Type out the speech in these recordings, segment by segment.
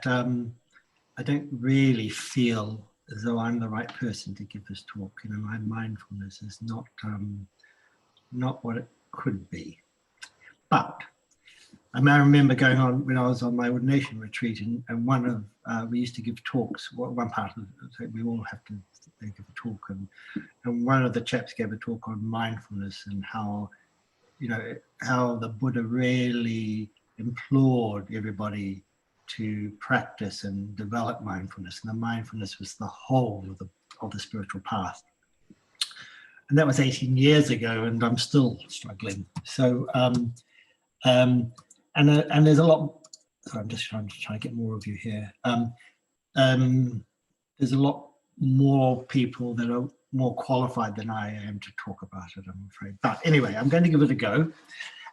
I don't really feel as though I'm the right person to give this talk. You know, my mindfulness is not what it could be. But I remember going on when I was on my ordination retreat, and one of we used to give talks. One part of it, we all have to give a talk, and one of the chaps gave a talk on mindfulness and how, you know, how the Buddha really implored everybody to practice and develop mindfulness, and the mindfulness was the whole of the spiritual path. And that was 18 years ago, and I'm still struggling. So, and there's a lot. So I'm just trying to get more of you here. There's a lot more people that are more qualified than I am to talk about it, I'm afraid. But anyway, I'm going to give it a go.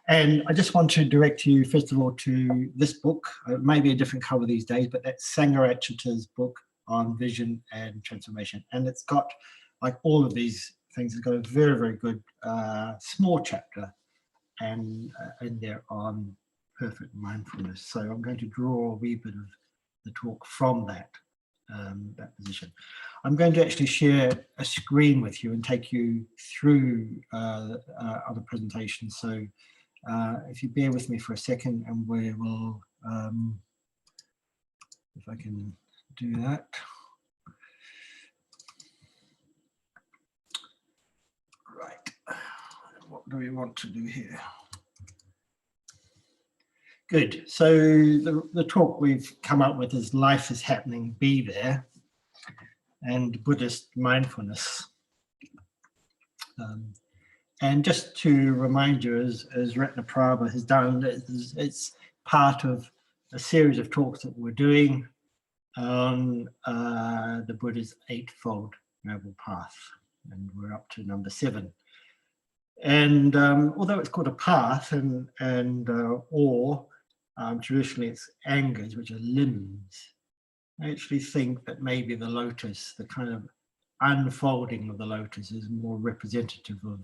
And I just want to direct you, first of all, to this book. It may be a different cover these days, but that's Sangharakshita's book on vision and transformation. And it's got, like all of these things, it's got a very, very good small chapter and in there on perfect mindfulness. So I'm going to draw a wee bit of the talk from that position. I'm going to actually share a screen with you and take you through other presentations. So if you bear with me for a second, and we will, if I can do that. Right, what do we want to do here? Good, so the talk we've come up with is Life is Happening, Be There, and Buddhist Mindfulness. And just to remind you, as Ratnaprabha has done, it's part of a series of talks that we're doing on the Buddha's Eightfold Noble Path, and we're up to number 7. And although it's called a path, or traditionally it's angas, which are limbs, I actually think that maybe the lotus, the kind of unfolding of the lotus, is more representative of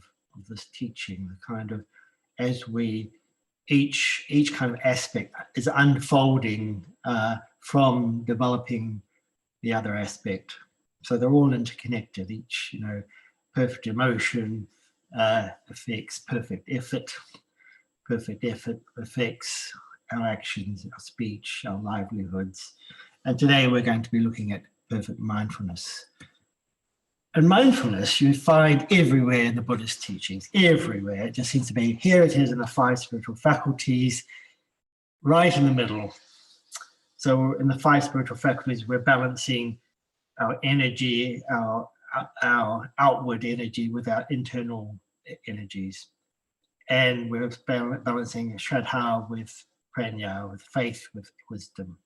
this teaching. The kind of, as we, each kind of aspect is unfolding from developing the other aspect. So they're all interconnected. Each, you know, perfect emotion affects perfect effort. Perfect effort affects our actions, our speech, our livelihoods. And today we're going to be looking at perfect mindfulness. And mindfulness you find everywhere in the Buddhist teachings, everywhere. It just seems to be, here it is in the 5 spiritual faculties, right in the middle. So in the 5 spiritual faculties, we're balancing our energy, our outward energy with our internal energies. And we're balancing Shraddha with Prajna, with faith, with wisdom.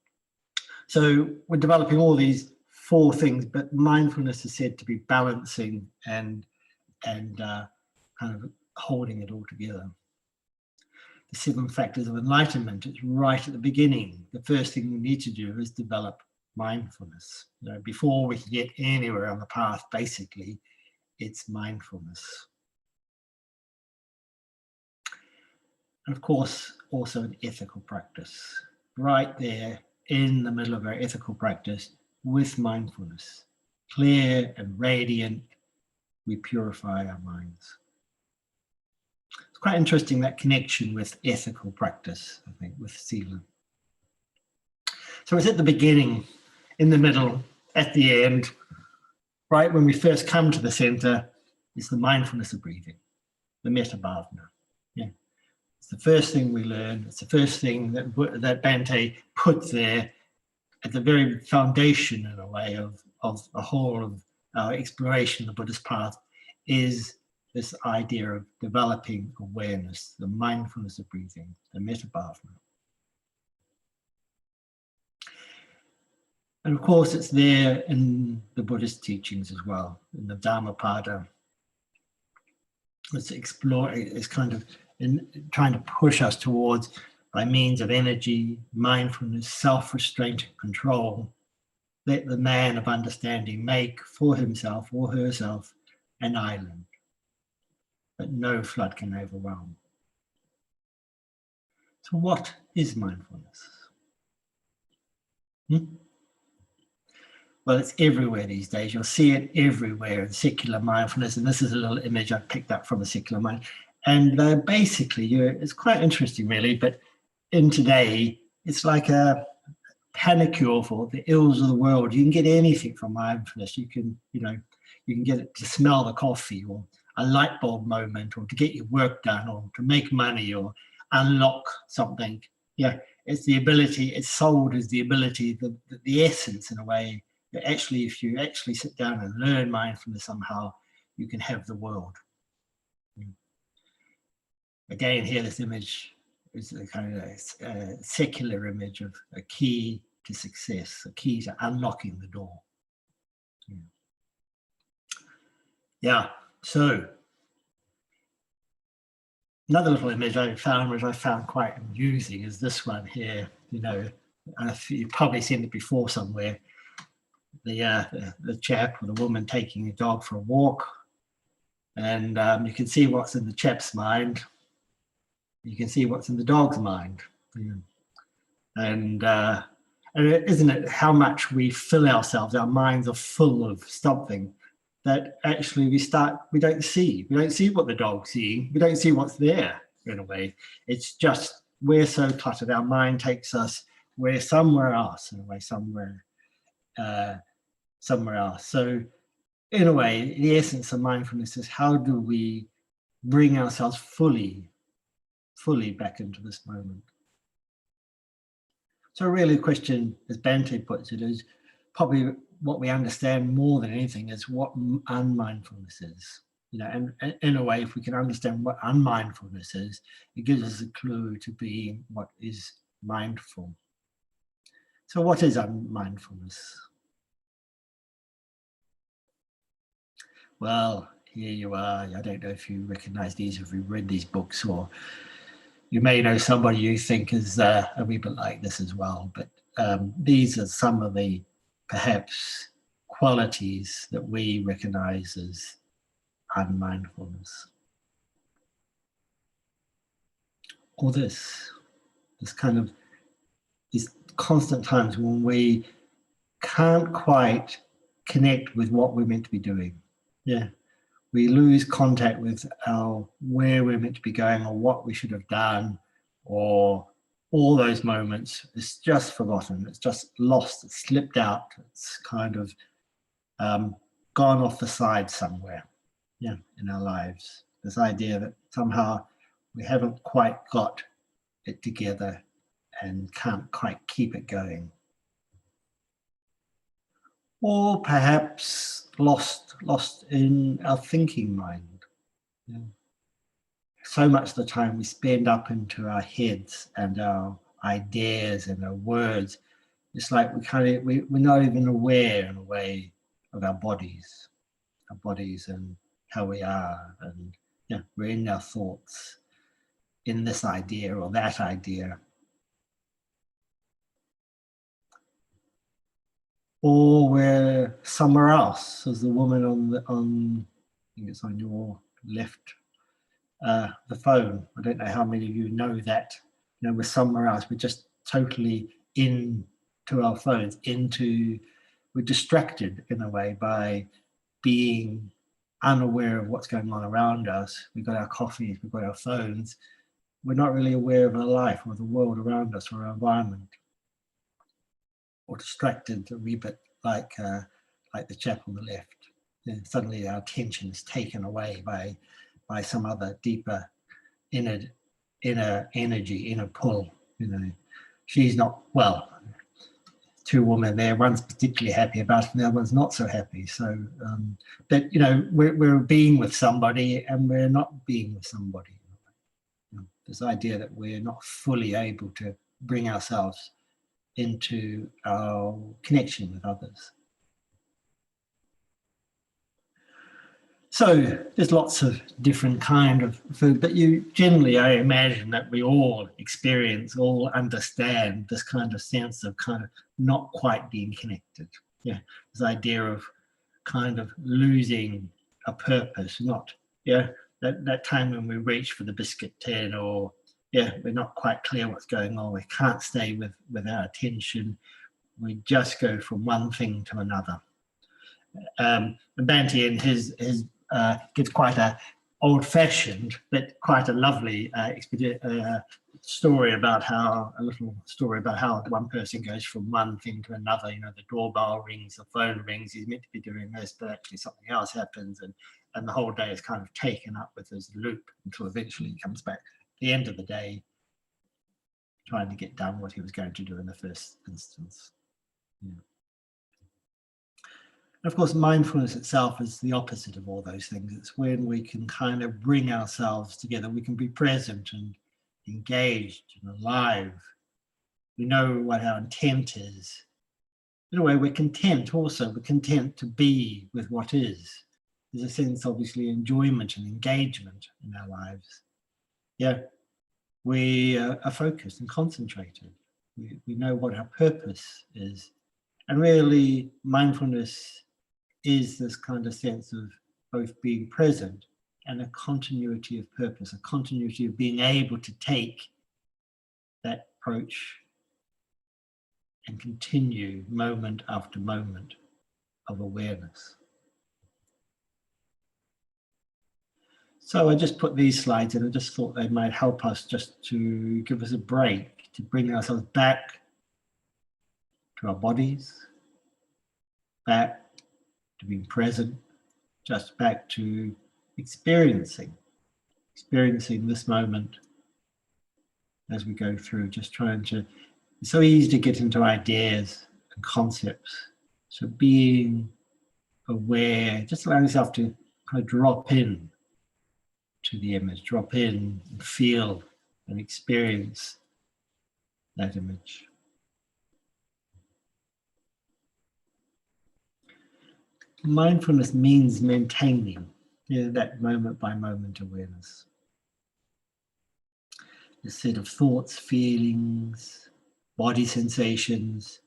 So we're developing all these 4 things, but mindfulness is said to be balancing and kind of holding it all together. The 7 factors of enlightenment is right at the beginning. The first thing we need to do is develop mindfulness. You know, before we can get anywhere on the path, basically, it's mindfulness. And of course, also an ethical practice. Right there in the middle of our ethical practice, with mindfulness, clear and radiant, we purify our minds. It's quite interesting, that connection with ethical practice, I think, with Sila. So it's at the beginning, in the middle, at the end, right when we first come to the center, is the mindfulness of breathing, the metta bhavana. Yeah. It's the first thing we learn. It's the first thing that Bhante put there at the very foundation, in a way, of the whole of our exploration of the Buddhist path, is this idea of developing awareness, the mindfulness of breathing, the metta bhavana. And of course, it's there in the Buddhist teachings as well, in the Dhammapada. It's kind of trying to push us towards, by means of energy, mindfulness, self-restraint, and control, let the man of understanding make for himself or herself an island that no flood can overwhelm. So what is mindfulness? Hmm? Well, it's everywhere these days. You'll see it everywhere in secular mindfulness. And this is a little image I picked up from a secular mind. And basically, it's quite interesting, really. But in today, it's like a panacure for the ills of the world. You can get anything from mindfulness. You can get it to smell the coffee, or a light bulb moment, or to get your work done, or to make money, or unlock something. Yeah, it's the ability. It's sold as the ability, the essence, in a way. That actually, if you actually sit down and learn mindfulness somehow, you can have the world. Again, here this image is a kind of secular image of a key to success, a key to unlocking the door. Yeah, so another little image I found, which I found quite amusing, is this one here. You've probably seen it before somewhere. The chap or the woman taking a dog for a walk, and you can see what's in the chap's mind. You can see what's in the dog's mind. And isn't it how much we fill ourselves? Our minds are full of something that actually we don't see. We don't see what the dog's seeing. We don't see what's there, in a way. It's just, we're so cluttered. Our mind takes us, we're somewhere else, in a way, somewhere else. So in a way, the essence of mindfulness is, how do we bring ourselves fully back into this moment? So really the question, as Bante puts it, is probably what we understand more than anything is what unmindfulness is. And in a way, if we can understand what unmindfulness is, it gives us a clue to being what is mindful. So what is unmindfulness? Well, here you are. I don't know if you recognize these, if you've read these books, or you may know somebody you think is a wee bit like this as well. But these are some of the perhaps qualities that we recognize as unmindfulness. Or this kind of, these constant times when we can't quite connect with what we're meant to be doing. Yeah. We lose contact with where we're meant to be going, or what we should have done, or all those moments. It's just forgotten. It's just lost. It's slipped out. It's kind of gone off the side somewhere, in our lives. This idea that somehow we haven't quite got it together and can't quite keep it going. Or perhaps lost in our thinking mind. So much of the time we spend up into our heads and our ideas and our words. It's like we're not even aware, in a way, of our bodies and how we are, and we're in our thoughts, in this idea or that idea. Or we're somewhere else, as the woman on I think it's on your left, the phone. I don't know how many of you know that. We're somewhere else. We're just totally into our phones, we're distracted in a way by being unaware of what's going on around us. We've got our coffees, we've got our phones. We're not really aware of our life or the world around us or our environment. Or distracted a wee bit, like the chap on the left. Suddenly our attention is taken away by some other deeper inner energy, inner pull. She's not, well, two women there, one's particularly happy about it and the other one's not so happy. So but we're being with somebody and we're not being with somebody. This idea that we're not fully able to bring ourselves into our connection with others. So there's lots of different kind of food, but generally, I imagine that we all understand this kind of sense of kind of not quite being connected. This idea of kind of losing a purpose, that time when we reach for the biscuit tin, or we're not quite clear what's going on. We can't stay with our attention. We just go from one thing to another. And Banti in his gives quite a old-fashioned but quite a lovely story about how one person goes from one thing to another. You know, the doorbell rings, the phone rings, he's meant to be doing this, but actually something else happens, and the whole day is kind of taken up with this loop until eventually he comes back at the end of the day trying to get done what he was going to do in the first instance. Yeah. And of course, mindfulness itself is the opposite of all those things. It's when we can kind of bring ourselves together. We can be present and engaged and alive. We know what our intent is. In a way, we're content also. We're content to be with what is. There's a sense, obviously, enjoyment and engagement in our lives. Yeah, we are focused and concentrated. We know what our purpose is. And really, mindfulness is this kind of sense of both being present and a continuity of purpose, a continuity of being able to take that approach and continue moment after moment of awareness. So I just put these slides in. I just thought they might help us just to give us a break, to bring ourselves back to our bodies, back to being present, just back to experiencing this moment as we go through, just trying to, it's so easy to get into ideas and concepts. So being aware, just allow yourself to kind of drop in to the image, drop in and feel and experience that image. Mindfulness means maintaining that moment by moment awareness. A set of thoughts, feelings, body sensations,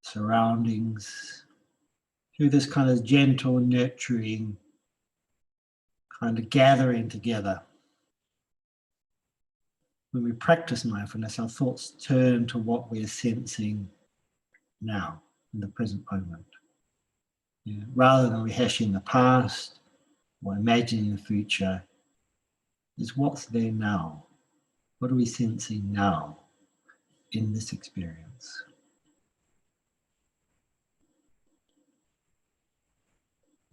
surroundings, through this kind of gentle, nurturing, kind of gathering together. When we practice mindfulness, our thoughts turn to what we're sensing now, in the present moment. Yeah. Rather than rehashing the past or imagining the future, is what's there now. What are we sensing now in this experience?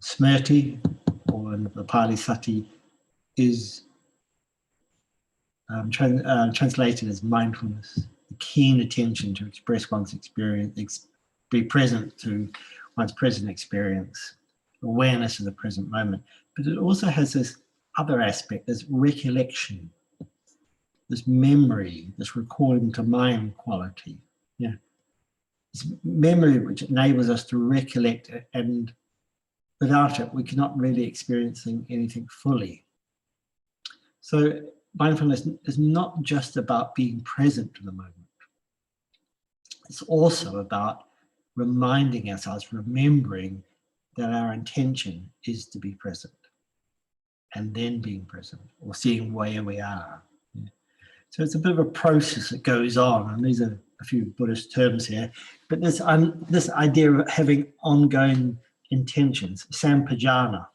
Smrti, or in the Pali Sati, is translated as mindfulness, the keen attention to express one's experience, be present to one's present experience, awareness of the present moment. But it also has this other aspect, this recollection, this memory, this recalling to mind quality. Yeah, this memory which enables us to recollect, and without it, we cannot really experiencing anything fully. So mindfulness is not just about being present to the moment. It's also about reminding ourselves, remembering that our intention is to be present, and then being present, or seeing where we are. Yeah. So it's a bit of a process that goes on, and these are a few Buddhist terms here, but this idea of having ongoing intentions, sampajana,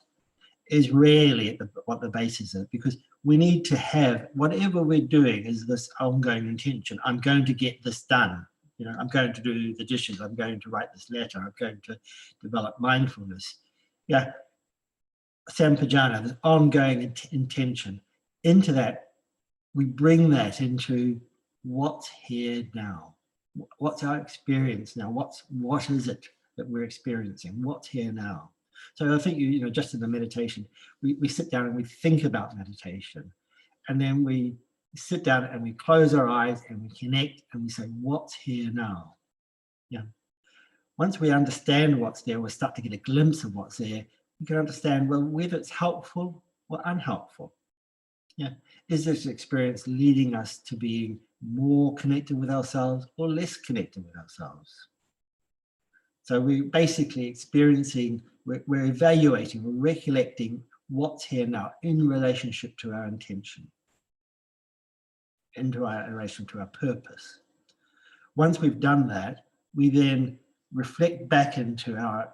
is really what the basis is, because we need to have, whatever we're doing is this ongoing intention. I'm going to get this done. You know, I'm going to do the dishes. I'm going to write this letter. I'm going to develop mindfulness. Yeah, sampajana, this ongoing intention. Into that, we bring that into what's here now. What's our experience now? What is it that we're experiencing? What's here now? So I think, you know, just in the meditation, we sit down and we think about meditation, and then we sit down and we close our eyes and we connect and we say, what's here now? Yeah. Once we understand what's there, we start to get a glimpse of what's there. We can understand, well, whether it's helpful or unhelpful. Yeah. Is this experience leading us to being more connected with ourselves or less connected with ourselves? So we're basically experiencing, we're evaluating, we're recollecting what's here now in relationship to our intention, in relation to our purpose. Once we've done that, we then reflects back into our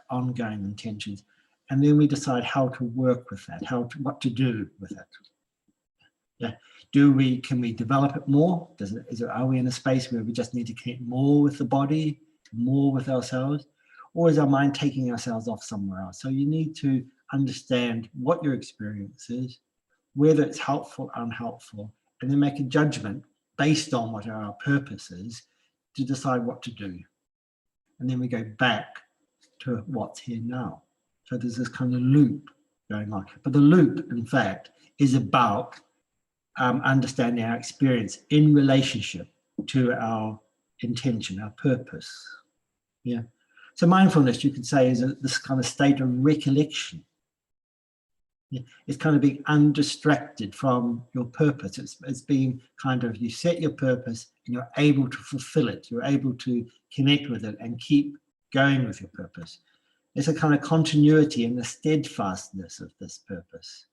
ongoing intentions, and then we decide how to work with that, what to do with it. Yeah, can we develop it more? Are we in a space where we just need to connect more with the body, more with ourselves, or is our mind taking ourselves off somewhere else? So you need to understand what your experience is, whether it's helpful, unhelpful, and then make a judgment based on what our purpose is to decide what to do. And then we go back to what's here now. So there's this kind of loop going on. But the loop, in fact, is about understanding our experience in relationship to our intention, our purpose. Yeah. So mindfulness, you could say, is this kind of state of recollection. Yeah. It's kind of being undistracted from your purpose. It's being kind of, you set your purpose and you're able to fulfill it. You're able to connect with it and keep going with your purpose. It's a kind of continuity and the steadfastness of this purpose.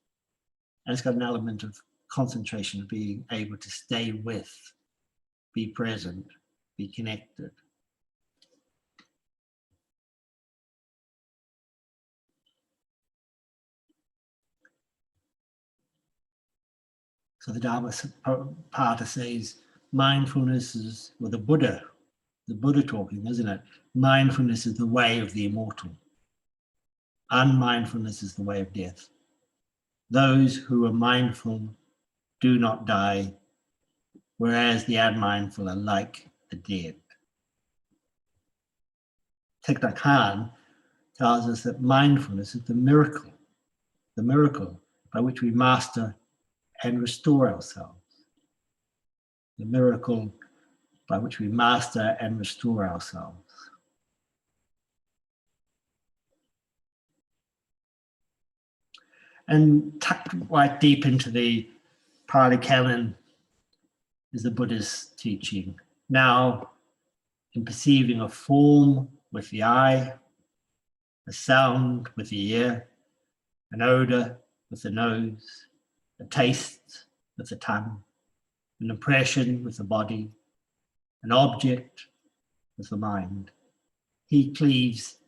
And it's got an element of concentration, of being able to stay with, be present, be connected. So the Dhammapada says mindfulness is, well, the Buddha talking, isn't it? Mindfulness is the way of the immortal. Unmindfulness is the way of death. Those who are mindful do not die, whereas the unmindful are like the dead. Thich Nhat Hanh tells us that mindfulness is the miracle by which we master and restore ourselves. The miracle by which we master and restore ourselves. And tucked right deep into the Pali Canon is the Buddha's teaching. Now, in perceiving a form with the eye, a sound with the ear, an odor with the nose, a taste with the tongue, an impression with the body, an object with the mind. He cleaves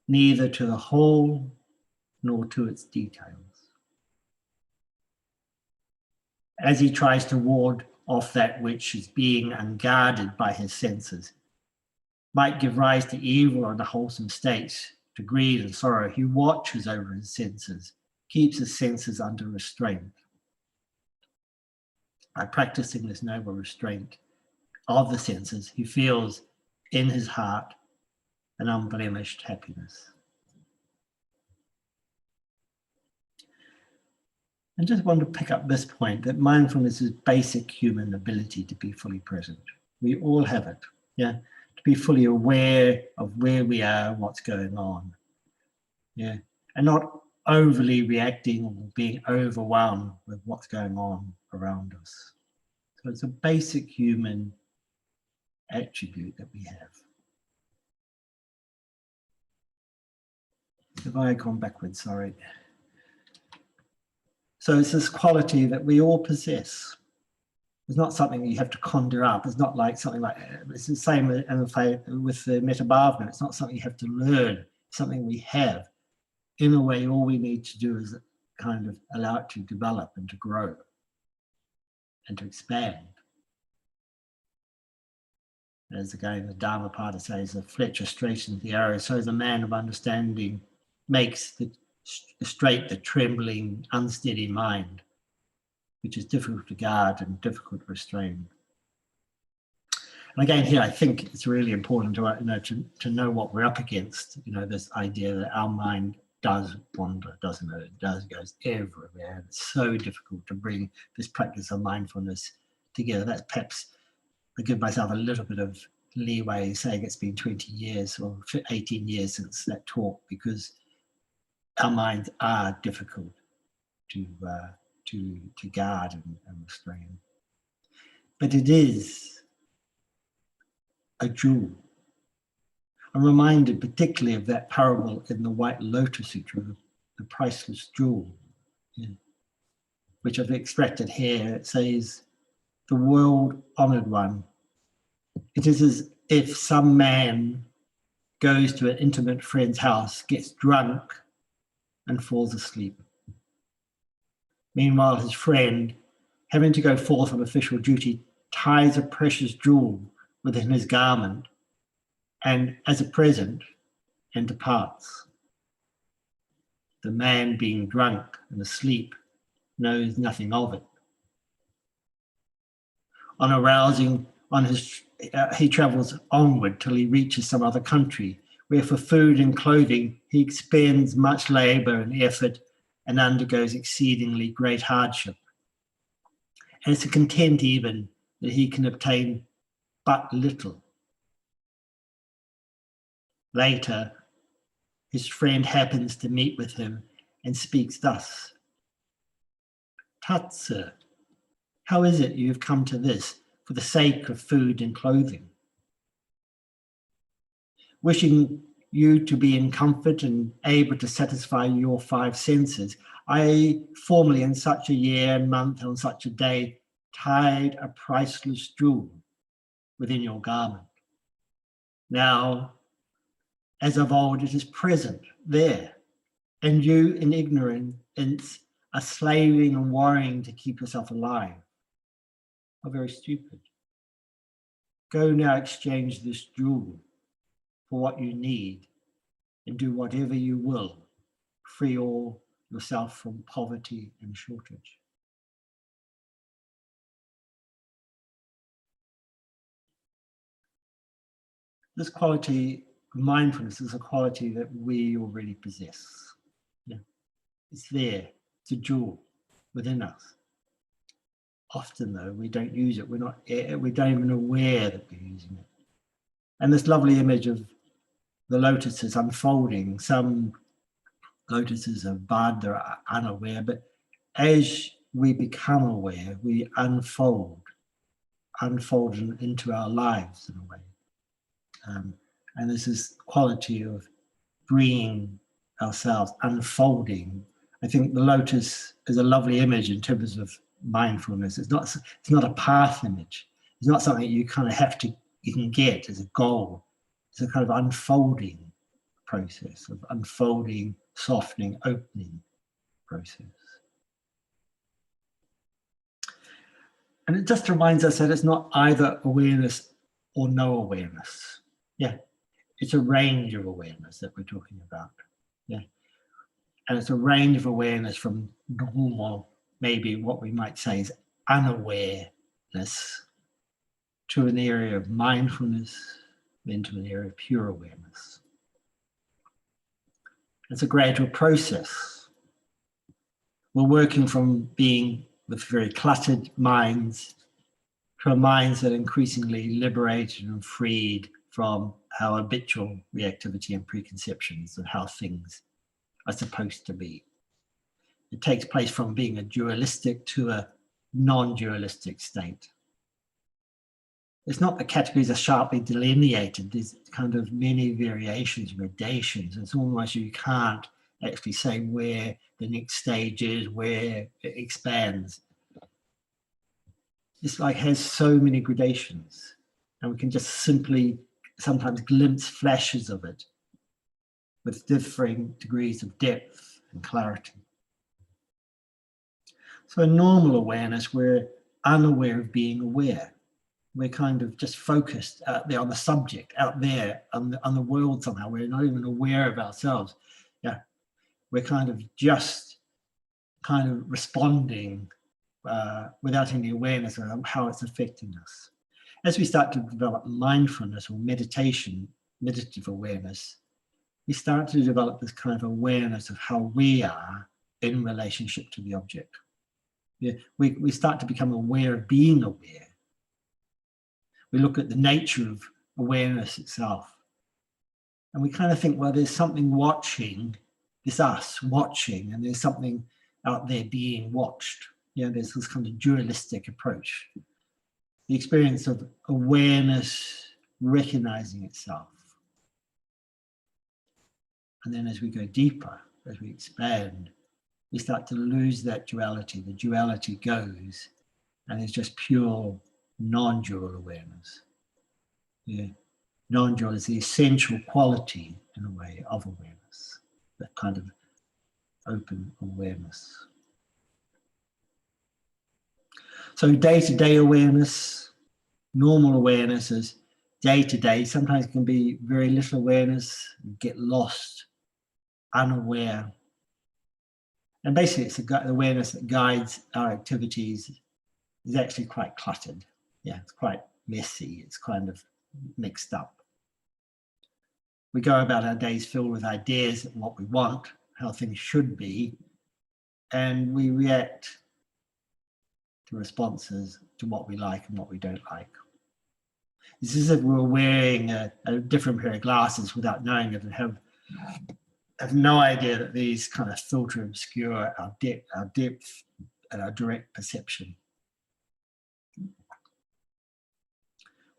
neither to the whole nor to its details. As he tries to ward off that which is being unguarded by his senses, might give rise to evil or unwholesome states, to greed and sorrow, he watches over his senses, keeps his senses under restraint. By practicing this noble restraint of the senses, he feels in his heart an unblemished happiness. I just want to pick up this point that mindfulness is basic human ability to be fully present. We all have it, yeah, to be fully aware of where we are, what's going on, yeah, and not overly reacting or being overwhelmed with what's going on around us. So it's a basic human attribute that we have. Have I gone backwards? Sorry. So it's this quality that we all possess. It's not something you have to conjure up. It's not like something like, it's the same with the metta bhavana. It's not something you have to learn. It's something we have. In a way, all we need to do is kind of allow it to develop and to grow and to expand. As again, the Dhammapada says, the fletcher straightens the arrow, so the man of understanding makes straight the trembling, unsteady mind, which is difficult to guard and difficult to restrain. And again, here, I think it's really important to know what we're up against. This idea that our mind does wander, doesn't it? It goes everywhere. It's so difficult to bring this practice of mindfulness together. That's perhaps, I give myself a little bit of leeway saying it's been 20 years or 18 years since that talk, because our minds are difficult to guard and restrain. But it is a jewel. I'm reminded particularly of that parable in the White Lotus Sutra, the priceless jewel, which I've extracted here. It says, the world honored one, it is as if some man goes to an intimate friend's house, gets drunk, and falls asleep. Meanwhile, his friend, having to go forth on official duty, ties a precious jewel within his garment and, as a present, and departs. The man, being drunk and asleep, knows nothing of it. On arousing, he travels onward till he reaches some other country, where for food and clothing he expends much labour and effort and undergoes exceedingly great hardship. And it's a content even that he can obtain but little. Later, his friend happens to meet with him and speaks thus: "Tut, sir, how is it you have come to this for the sake of food and clothing? Wishing you to be in comfort and able to satisfy your five senses, I formerly in such a year and month on such a day tied a priceless jewel within your garment. Now, as of old, it is present there, and you in ignorance are slaving and worrying to keep yourself alive. How very stupid. Go now exchange this jewel for what you need and do whatever you will, free all yourself from poverty and shortage." This quality of mindfulness is a quality that we already possess. Yeah. It's there, it's a jewel within us. Often though, we don't use it, we don't even aware that we're using it. And this lovely image of the lotuses unfolding, some lotuses are bud, they're unaware, but as we become aware, we unfold into our lives in a way. And this is quality of bringing ourselves, unfolding. I think the lotus is a lovely image in terms of mindfulness. It's not a path image. It's not something you kind of you can get as a goal. It's a kind of unfolding process, of unfolding, softening, opening process. And it just reminds us that it's not either awareness or no awareness. Yeah, it's a range of awareness that we're talking about. Yeah, and it's a range of awareness from normal, maybe what we might say is unawareness, to an area of mindfulness, then to an area of pure awareness. It's a gradual process. We're working from being with very cluttered minds to minds that are increasingly liberated and freed from our habitual reactivity and preconceptions of how things are supposed to be. It takes place from being a dualistic to a non-dualistic state. It's not the categories are sharply delineated. There's kind of many variations, gradations. It's almost you can't actually say where the next stage is, where it expands. It's like has so many gradations, and we can just simply sometimes glimpse flashes of it with differing degrees of depth and clarity. So in normal awareness, we're unaware of being aware. We're kind of just focused out there on the subject, out there on the world somehow. We're not even aware of ourselves. Yeah, we're kind of just kind of responding without any awareness of how it's affecting us. As we start to develop mindfulness or meditative awareness, we start to develop this kind of awareness of how we are in relationship to the object. Yeah, we start to become aware of being aware. We look at the nature of awareness itself. And we kind of think, well, there's something watching, there's us watching, and there's something out there being watched. Yeah, there's this kind of dualistic approach. The experience of awareness recognizing itself. And then as we go deeper, as we expand, we start to lose that duality. The duality goes, and it's just pure non-dual awareness. Yeah. Non-dual is the essential quality, in a way, of awareness, that kind of open awareness. So day-to-day awareness, normal awareness is day-to-day. Sometimes it can be very little awareness, get lost, unaware. And basically it's the awareness that guides our activities is actually quite cluttered. Yeah, it's quite messy. It's kind of mixed up. We go about our days filled with ideas of what we want, how things should be, and we react to responses to what we like and what we don't like. It's as if we're wearing a different pair of glasses without knowing it, and have no idea that these kind of filter obscure our depth and our direct perception.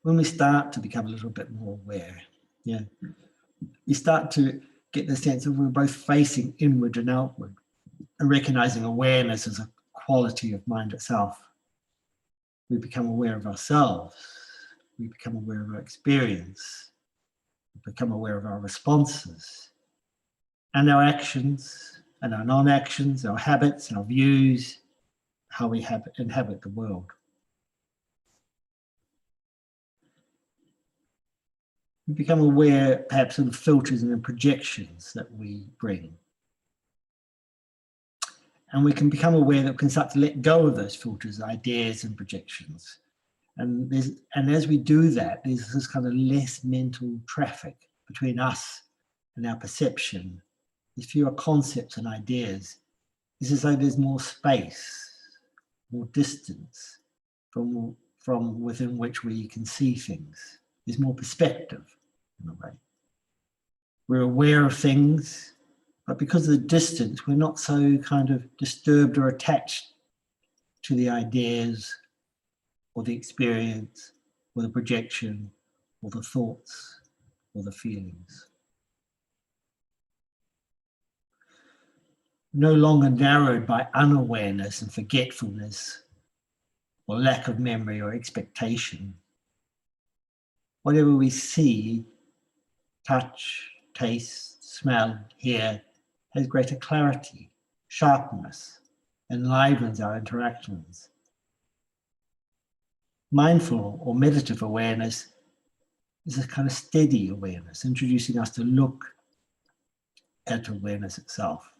When we start to become a little bit more aware, yeah, we start to get the sense of we're both facing inward and outward, and recognizing awareness as a quality of mind itself. We become aware of ourselves. We become aware of our experience. We become aware of our responses and our actions and our non-actions, our habits, our views, how we inhabit the world. We become aware, perhaps, of the filters and the projections that we bring. And we can become aware that we can start to let go of those filters, ideas and projections. And as we do that, there's this kind of less mental traffic between us and our perception. There's fewer concepts and ideas. It's as though there's more space, more distance from within which we can see things. There's more perspective, in a way. We're aware of things, but because of the distance, we're not so kind of disturbed or attached to the ideas or the experience or the projection or the thoughts or the feelings. No longer narrowed by unawareness and forgetfulness or lack of memory or expectation. Whatever we see, touch, taste, smell, hear, has greater clarity, sharpness, enlivens our interactions. Mindful or meditative awareness is a kind of steady awareness, introducing us to look at awareness itself.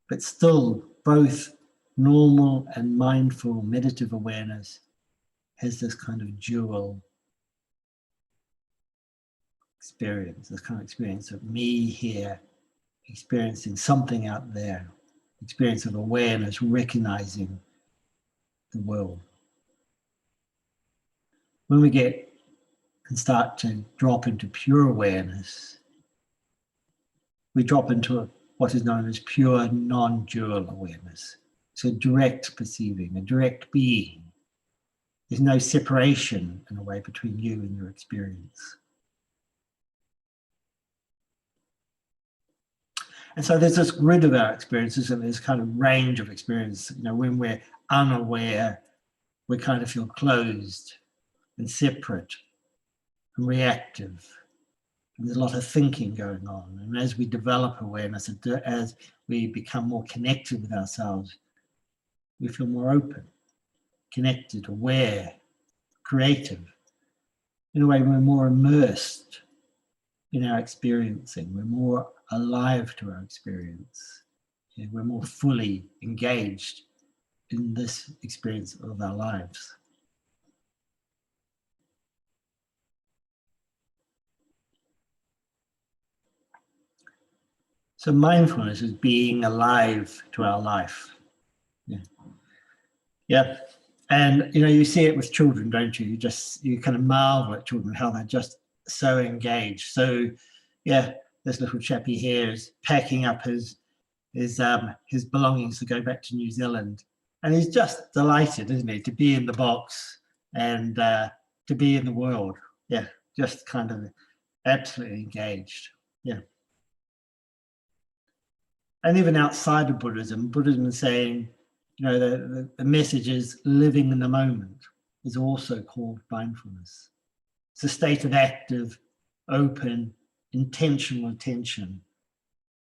But still, both normal and mindful meditative awareness has this kind of dual experience, this kind of experience of me here, experiencing something out there, experience of awareness, recognizing the world. When we get and start to drop into pure awareness, we drop into what is known as pure non-dual awareness. So direct perceiving, a direct being. There's no separation, in a way, between you and your experience. And so there's this grid of our experiences and this kind of range of experience. You know, when we're unaware, we kind of feel closed and separate and reactive. And there's a lot of thinking going on. And as we develop awareness, as we become more connected with ourselves, we feel more open, connected, aware, creative. In a way, we're more immersed in our experiencing. We're more alive to our experience. Yeah, we're more fully engaged in this experience of our lives. So mindfulness is being alive to our life. Yeah. Yeah. And you know, you see it with children, don't you? You kind of marvel at children, how they're just so engaged. So yeah, this little chappy here is packing up his belongings to go back to New Zealand. And he's just delighted, isn't he, to be in the box and to be in the world. Yeah, just kind of absolutely engaged. Yeah. And even outside of Buddhism is saying, you know, the message is living in the moment is also called mindfulness. It's a state of active, open, intentional attention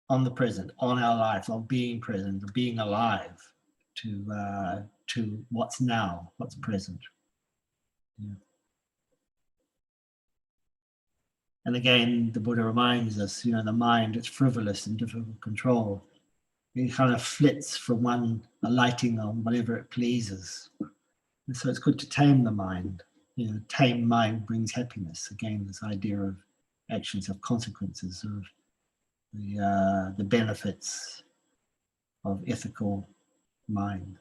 on the present, on our life, on being present, of being alive to what's now, what's present. Yeah. And again, the Buddha reminds us, the mind, it's frivolous and difficult to control. It kind of flits from one alighting on whatever it pleases. And so it's good to tame the mind. Tame mind brings happiness. Again, this idea of actions have consequences, of the benefits of ethical mind.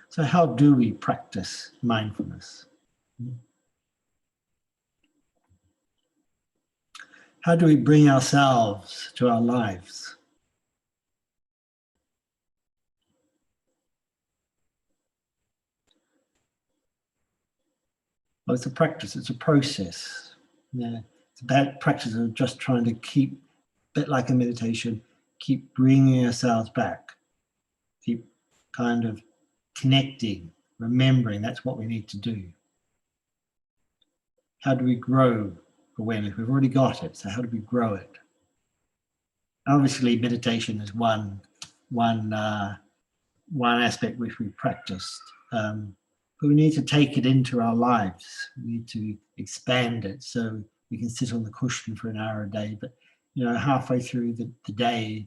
So how do we practice mindfulness? How do we bring ourselves to our lives? Well, it's a practice, it's a process. Yeah. It's about practice of just trying to keep, a bit like a meditation, keep bringing ourselves back, keep kind of connecting, remembering that's what we need to do. How do we grow awareness? We've already got it, so how do we grow it? Obviously, meditation is one aspect which we practiced, but we need to take it into our lives. We need to expand it so we can sit on the cushion for an hour a day, but halfway through the day,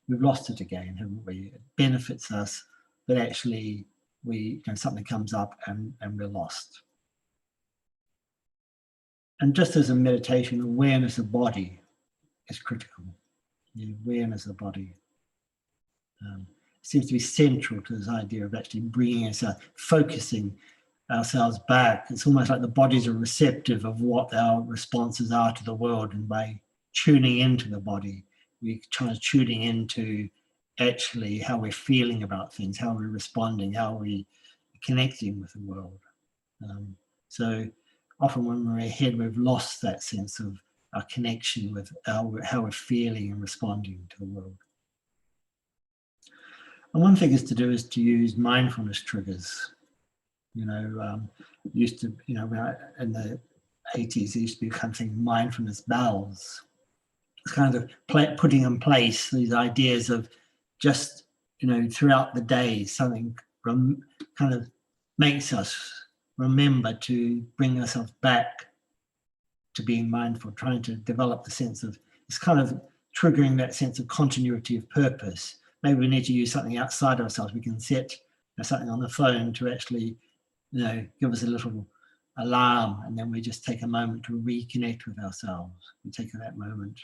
we've lost it again, haven't we? It benefits us, but actually something comes up and we're lost. And just as in meditation, awareness of body is critical. The awareness of the body seems to be central to this idea of actually bringing ourselves, focusing ourselves back. It's almost like the bodies are receptive of what our responses are to the world, and by tuning into the body, we're trying to tuning into actually how we're feeling about things, how we're responding, how we're connecting with the world. So often when we're ahead, we've lost that sense of our connection with how we're feeling and responding to the world. And one thing is to use mindfulness triggers. Used to, in the 80s, there used to be something mindfulness bells. It's kind of putting in place these ideas of just, throughout the day, something kind of makes us remember to bring ourselves back to being mindful, trying to develop the sense of, it's kind of triggering that sense of continuity of purpose. Maybe we need to use something outside of ourselves. We can set something on the phone to actually, give us a little alarm, and then we just take a moment to reconnect with ourselves. We take that moment,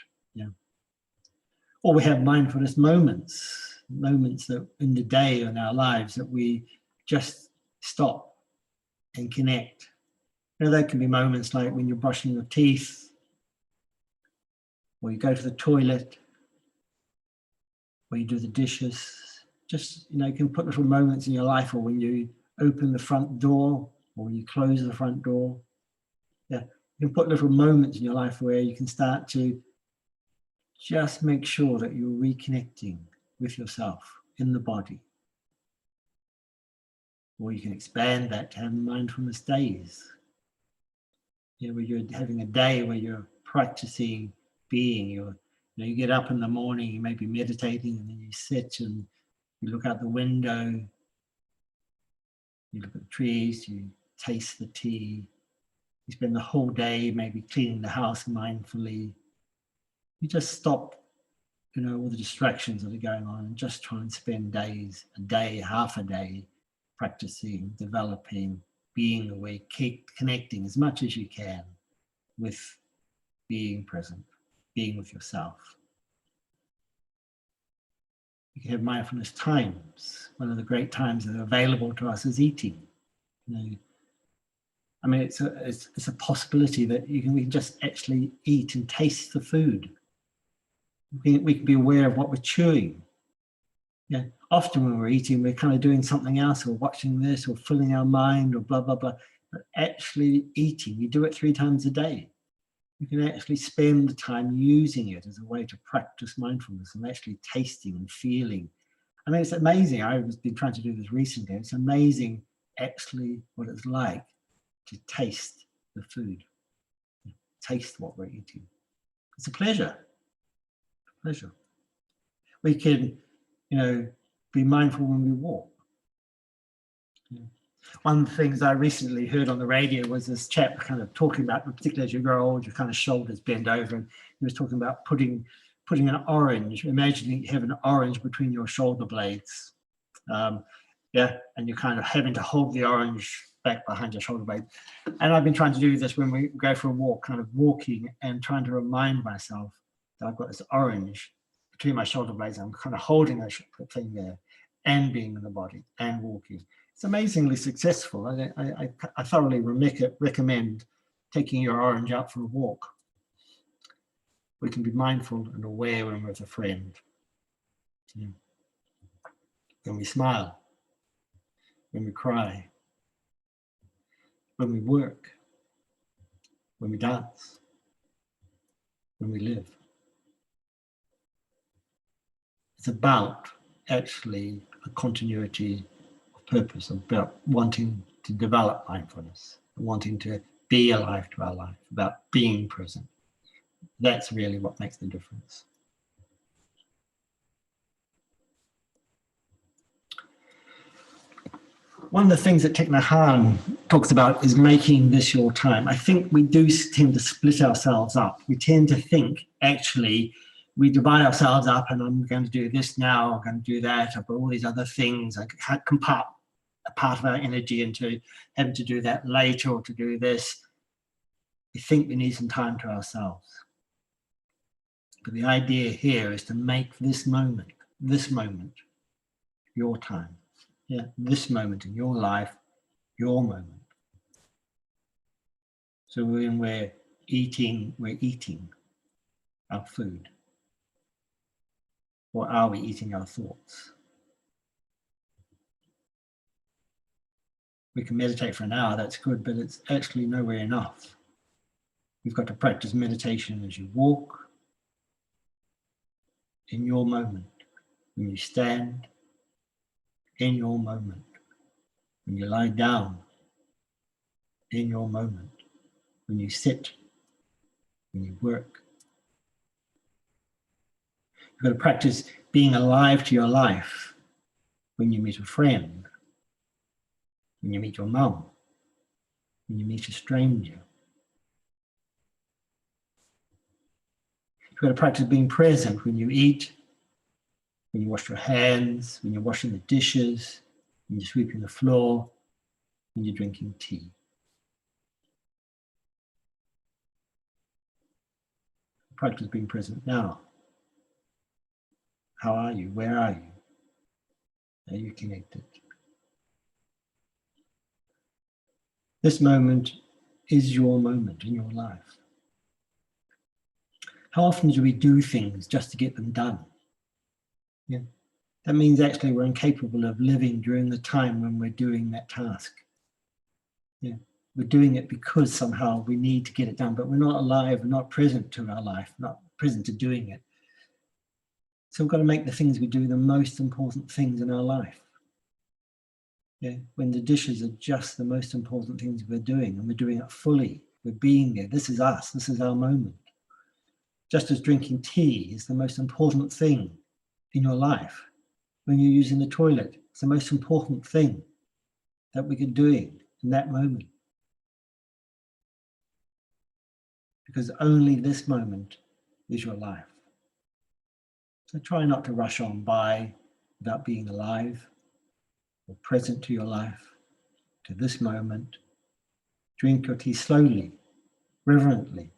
Or we have mindfulness moments that in the day in our lives that we just stop and connect. There can be moments like when you're brushing your teeth, or you go to the toilet, or you do the dishes. Just, you can put little moments in your life, or when you open the front door, or when you close the front door. You can put little moments in your life where you can start to just make sure that you're reconnecting with yourself in the body. Or you can expand that to have mindfulness days. Where you're having a day where you're practicing being. You get up in the morning, you may be meditating, and then you sit and you look out the window, you look at the trees, you taste the tea. You spend the whole day maybe cleaning the house mindfully. You just stop, all the distractions that are going on, and just try and spend a day, half a day, practicing, developing, being awake, keep connecting as much as you can with being present, being with yourself. You can have mindfulness times. One of the great times that are available to us is eating. It's a possibility that we can just actually eat and taste the food. We can be aware of what we're chewing. Often when we're eating, we're kind of doing something else, or watching this, or filling our mind, or blah, blah, blah. But actually eating, you do it 3 times a day. You can actually spend the time using it as a way to practice mindfulness and actually tasting and feeling. It's amazing. I've been trying to do this recently. It's amazing actually what it's like to taste the food, taste what we're eating. It's a pleasure. We can, be mindful when we walk. One of the things I recently heard on the radio was this chap kind of talking about, particularly as you grow old, your kind of shoulders bend over, and he was talking about putting an orange, imagining you have an orange between your shoulder blades. And you're kind of having to hold the orange back behind your shoulder blade. And I've been trying to do this when we go for a walk, kind of walking and trying to remind myself that I've got this orange between my shoulder blades. I'm kind of holding that thing there and being in the body and walking. It's amazingly successful. I thoroughly recommend taking your orange out for a walk. We can be mindful and aware when we're with a friend. When we smile, when we cry, when we work, when we dance, when we live. It's about actually a continuity of purpose, about wanting to develop mindfulness, wanting to be alive to our life, about being present. That's really what makes the difference. One of the things that Thich Nhat Hanh talks about is making this your time. I think we do tend to split ourselves up. We tend to think, actually, we divide ourselves up and I'm going to do this now, I'm going to do that, I've got all these other things. I can't compart a part of our energy into having to do that later or to do this. We think we need some time to ourselves. But the idea here is to make this moment, your time. Yeah, this moment in your life, your moment. So when we're eating our food. Or are we eating our thoughts? We can meditate for an hour, that's good, but it's actually nowhere enough. You've got to practice meditation as you walk, in your moment, when you stand, in your moment, when you lie down, in your moment, when you sit, when you work. You've got to practice being alive to your life when you meet a friend, when you meet your mum, when you meet a stranger. You've got to practice being present when you eat, when you wash your hands, when you're washing the dishes, when you're sweeping the floor, when you're drinking tea. Practice being present now. How are you? Where are you? Are you connected? This moment is your moment in your life. How often do we do things just to get them done? Yeah. That means actually we're incapable of living during the time when we're doing that task. Yeah. We're doing it because somehow we need to get it done, but we're not alive, we're not present to our life, not present to doing it. So we've got to make the things we do the most important things in our life. Yeah, when the dishes are just the most important things we're doing, and we're doing it fully, we're being there. This is us, this is our moment. Just as drinking tea is the most important thing in your life. When you're using the toilet, it's the most important thing that we're doing in that moment. Because only this moment is your life. So try not to rush on by without being alive or present to your life, to this moment. Drink your tea slowly, reverently,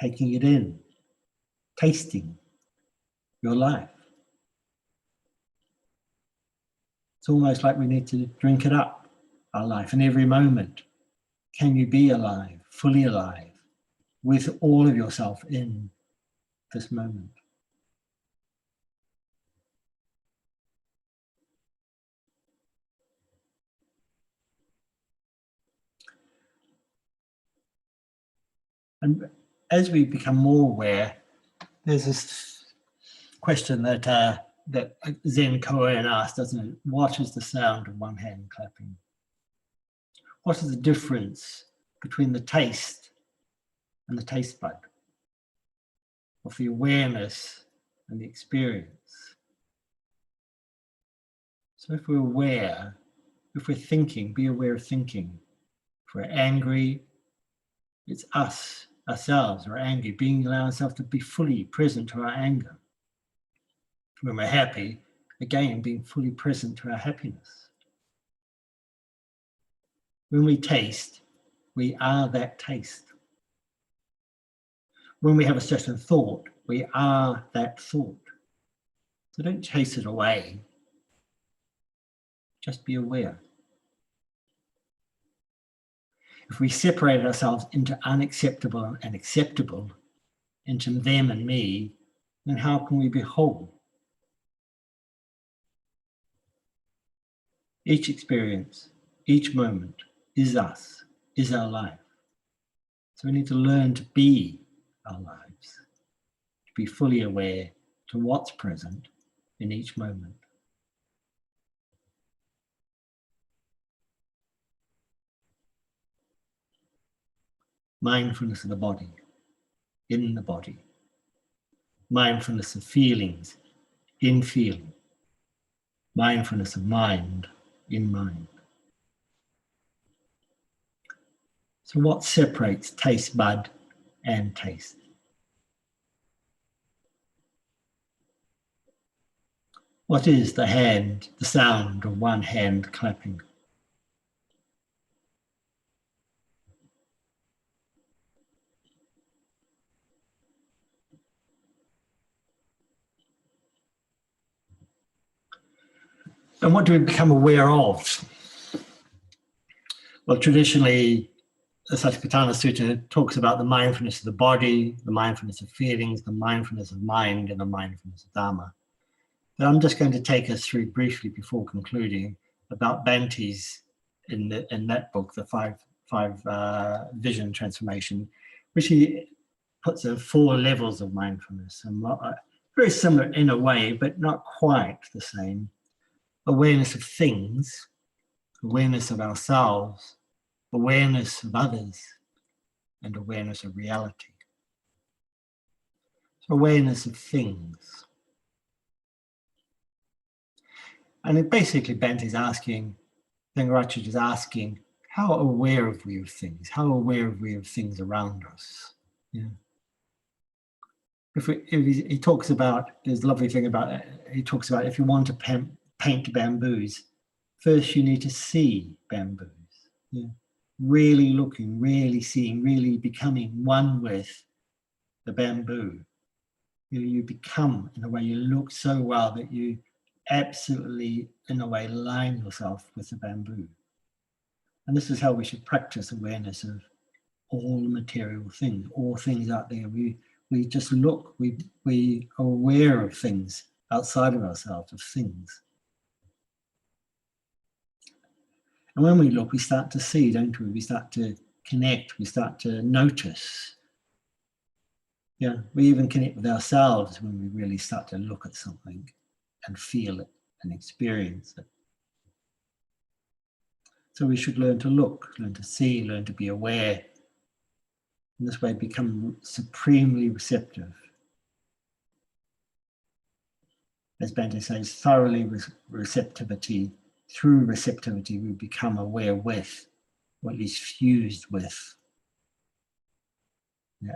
taking it in, tasting your life. It's almost like we need to drink it up, our life, in every moment. Can you be alive, fully alive, with all of yourself in this moment? And as we become more aware, there's this question that Zen Koan asked, doesn't it? What is the sound of one hand clapping? What is the difference between the taste and the taste bud? Of the awareness and the experience? So if we're aware, if we're thinking, be aware of thinking. If we're angry, it's us, ourselves, we're angry, allowing ourselves to be fully present to our anger. When we're happy, again, being fully present to our happiness. When we taste, we are that taste. When we have a certain thought, we are that thought. So don't chase it away. Just be aware. If we separate ourselves into unacceptable and acceptable, into them and me, then how can we be whole? Each experience, each moment is us, is our life. So we need to learn to be our lives, to be fully aware to what's present in each moment. Mindfulness of the body, in the body. Mindfulness of feelings, in feeling. Mindfulness of mind, in mind. So what separates taste bud and taste? What is the sound of one hand clapping? And what do we become aware of? Well, traditionally, the Satipatthana Sutta talks about the mindfulness of the body, the mindfulness of feelings, the mindfulness of mind, and the mindfulness of Dharma. But I'm just going to take us through briefly before concluding about Bante's in that book, the five vision transformation, which he puts 4 levels of mindfulness, and very similar in a way, but not quite the same. Awareness of things, awareness of ourselves, awareness of others, and awareness of reality. So awareness of things. And basically Bhante is asking, Thangarachar is asking, how aware are we of things? How aware are we of things around us? Yeah. If he talks about, there's a lovely thing about it, he talks about if you want to paint bamboos, first you need to see bamboos. Yeah. Really looking, really seeing, really becoming one with the bamboo. You become, in a way, you look so well that you absolutely, in a way, line yourself with the bamboo. And this is how we should practice awareness of all material things, all things out there. We just look, we are aware of things outside of ourselves, of things. And when we look, we start to see, don't we? We start to connect, we start to notice. Yeah, we even connect with ourselves when we really start to look at something and feel it and experience it. So we should learn to look, learn to see, learn to be aware. In this way, become supremely receptive. As Bhante says, thoroughly receptivity. Through receptivity, we become aware with, or at least fused with.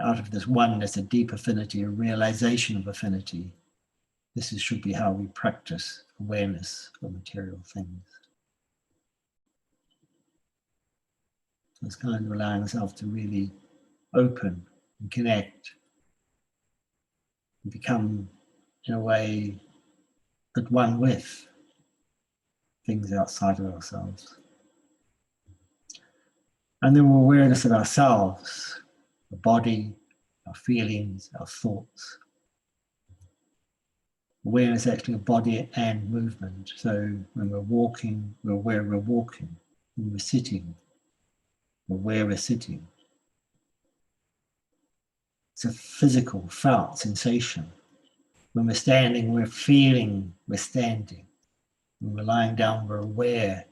Out of this oneness, a deep affinity, a realization of affinity. This should be how we practice awareness of material things. So it's kind of allowing ourselves to really open and connect and become, in a way, at one with things outside of ourselves. And then we're awareness of ourselves, the body, our feelings, our thoughts. Awareness actually of body and movement. So when we're walking, we're aware we're walking. When we're sitting, we're aware we're sitting. It's a physical, felt sensation. When we're standing, we're feeling we're standing. When we're lying down, we're aware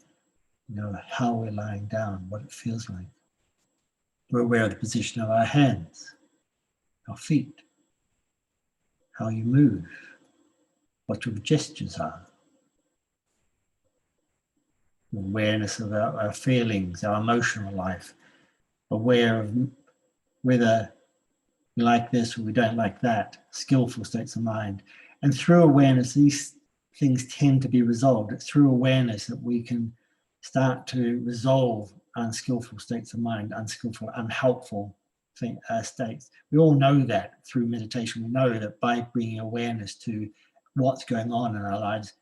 how we're lying down, what it feels like. We're aware of the position of our hands, our feet, how you move, what your gestures are. Awareness of our feelings, our emotional life, aware of whether we like this or we don't like that, skillful states of mind. And through awareness, these things tend to be resolved. It's through awareness that we can start to resolve unskillful states of mind, unskillful, unhelpful states. We all know that through meditation. We know that by bringing awareness to what's going on in our lives,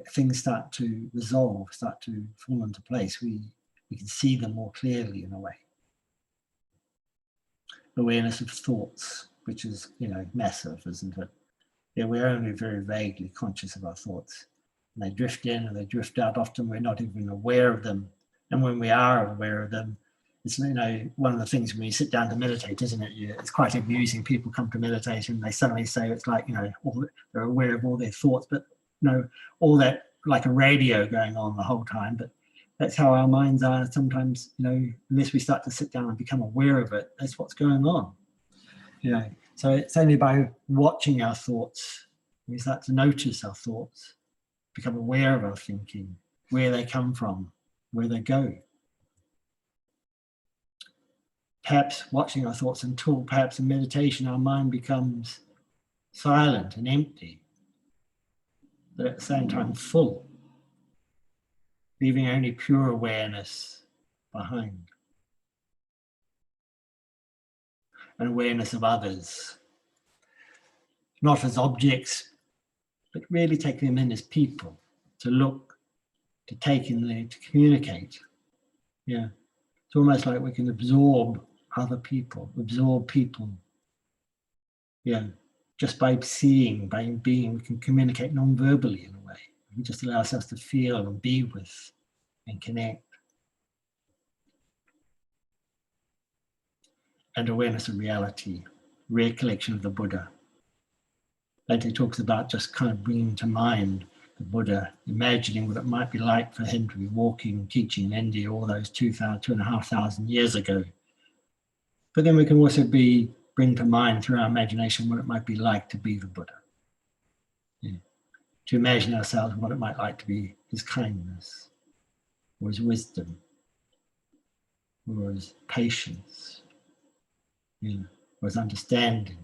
things start to resolve, start to fall into place. We can see them more clearly in a way. Awareness of thoughts, which is, massive, isn't it? Yeah, we're only very vaguely conscious of our thoughts. And they drift in and they drift out. Often we're not even aware of them. And when we are aware of them, it's, one of the things when you sit down to meditate, isn't it? It's quite amusing. People come to meditation, they suddenly say it's like, they're aware of all their thoughts, but, all that like a radio going on the whole time. But that's how our minds are sometimes, unless we start to sit down and become aware of it, that's what's going on. So it's only by watching our thoughts, we start to notice our thoughts, become aware of our thinking, where they come from, where they go. Perhaps watching our thoughts until perhaps in meditation our mind becomes silent and empty, but at the same time full, leaving only pure awareness behind. An awareness of others, not as objects, but really taking them in as people, to look, to take in there, to communicate. Yeah, it's almost like we can absorb other people, Yeah, just by seeing, by being, we can communicate non-verbally in a way. We just allow ourselves to feel and be with and connect. And awareness of reality, recollection of the Buddha. Dante talks about just kind of bringing to mind the Buddha, imagining what it might be like for him to be walking, teaching in India all those 2,500 years ago. But then we can also bring to mind through our imagination what it might be like to be the Buddha. Yeah. To imagine ourselves what it might like to be his kindness, or his wisdom, or his patience, or his understanding.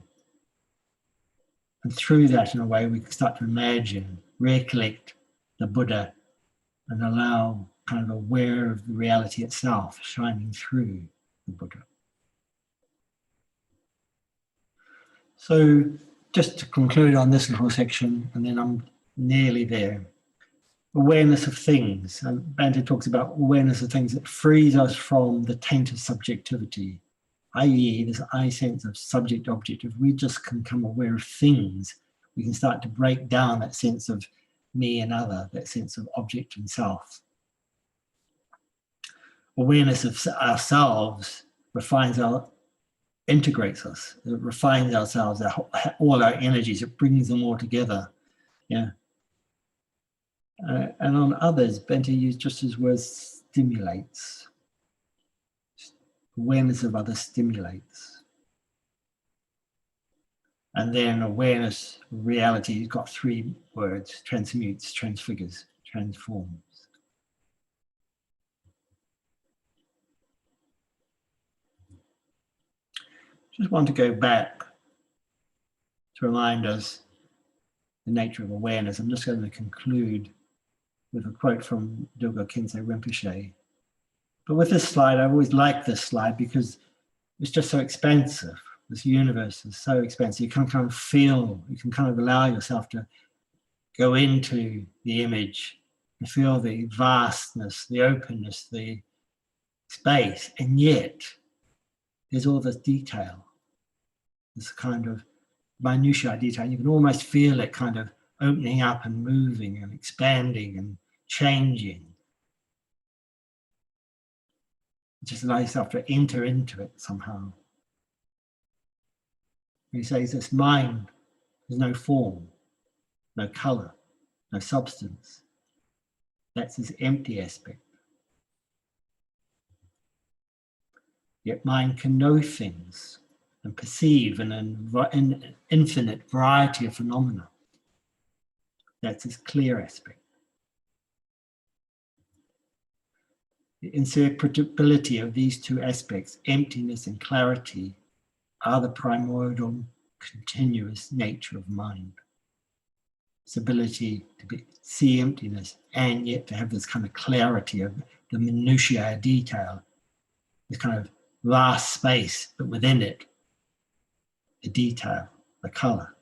And through that, in a way, we can start to imagine, recollect the Buddha and allow kind of aware of the reality itself shining through the Buddha. So just to conclude on this little section, and then I'm nearly there. Awareness of things. And Bhante talks about awareness of things that frees us from the taint of subjectivity, i.e. this I sense of subject-object. If we just can become aware of things, we can start to break down that sense of me and other, that sense of object and self. Awareness of ourselves integrates us, it refines ourselves, all our energies, it brings them all together. Yeah. And on others, Bhante used just as word stimulates. Awareness of others stimulates. And then awareness, reality, you've got three words: transmutes, transfigures, transforms. Just want to go back to remind us the nature of awareness. I'm just going to conclude with a quote from Dilgo Khyentse Rinpoche. But with this slide, I always like this slide because it's just so expansive. This universe is so expansive. You can kind of feel, you can kind of allow yourself to go into the image and feel the vastness, the openness, the space, and yet there's all this detail, this kind of minutiae detail. You can almost feel it kind of opening up and moving and expanding and changing. Just allow yourself to enter into it somehow. He says this mind has no form, no color, no substance. That's his empty aspect. Yet mind can know things and perceive an infinite variety of phenomena. That's its clear aspect. The inseparability of these two aspects, emptiness and clarity, are the primordial, continuous nature of mind. Its ability to see emptiness and yet to have this kind of clarity of the minutiae detail, this kind of vast space, but within it, the detail, the color,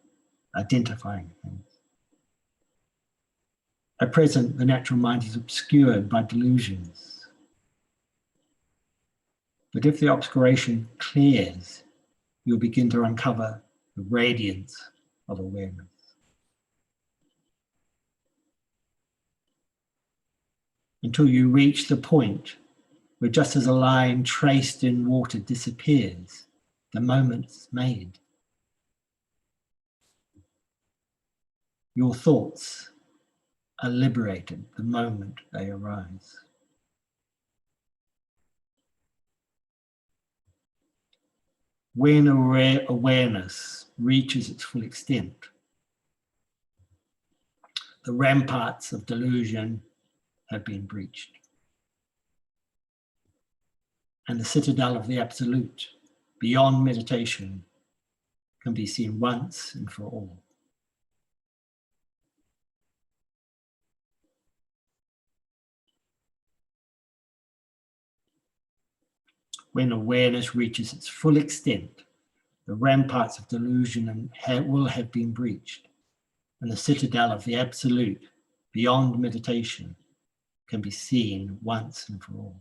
identifying things. At present, the natural mind is obscured by delusions. But if the obscuration clears, you'll begin to uncover the radiance of awareness. Until you reach the point where, just as a line traced in water disappears, the moment's made. Your thoughts are liberated the moment they arise. When awareness reaches its full extent, the ramparts of delusion have been breached, and the citadel of the absolute, beyond meditation, can be seen once and for all. When awareness reaches its full extent, the ramparts of delusion will have been breached, and the citadel of the absolute, beyond meditation, can be seen once and for all.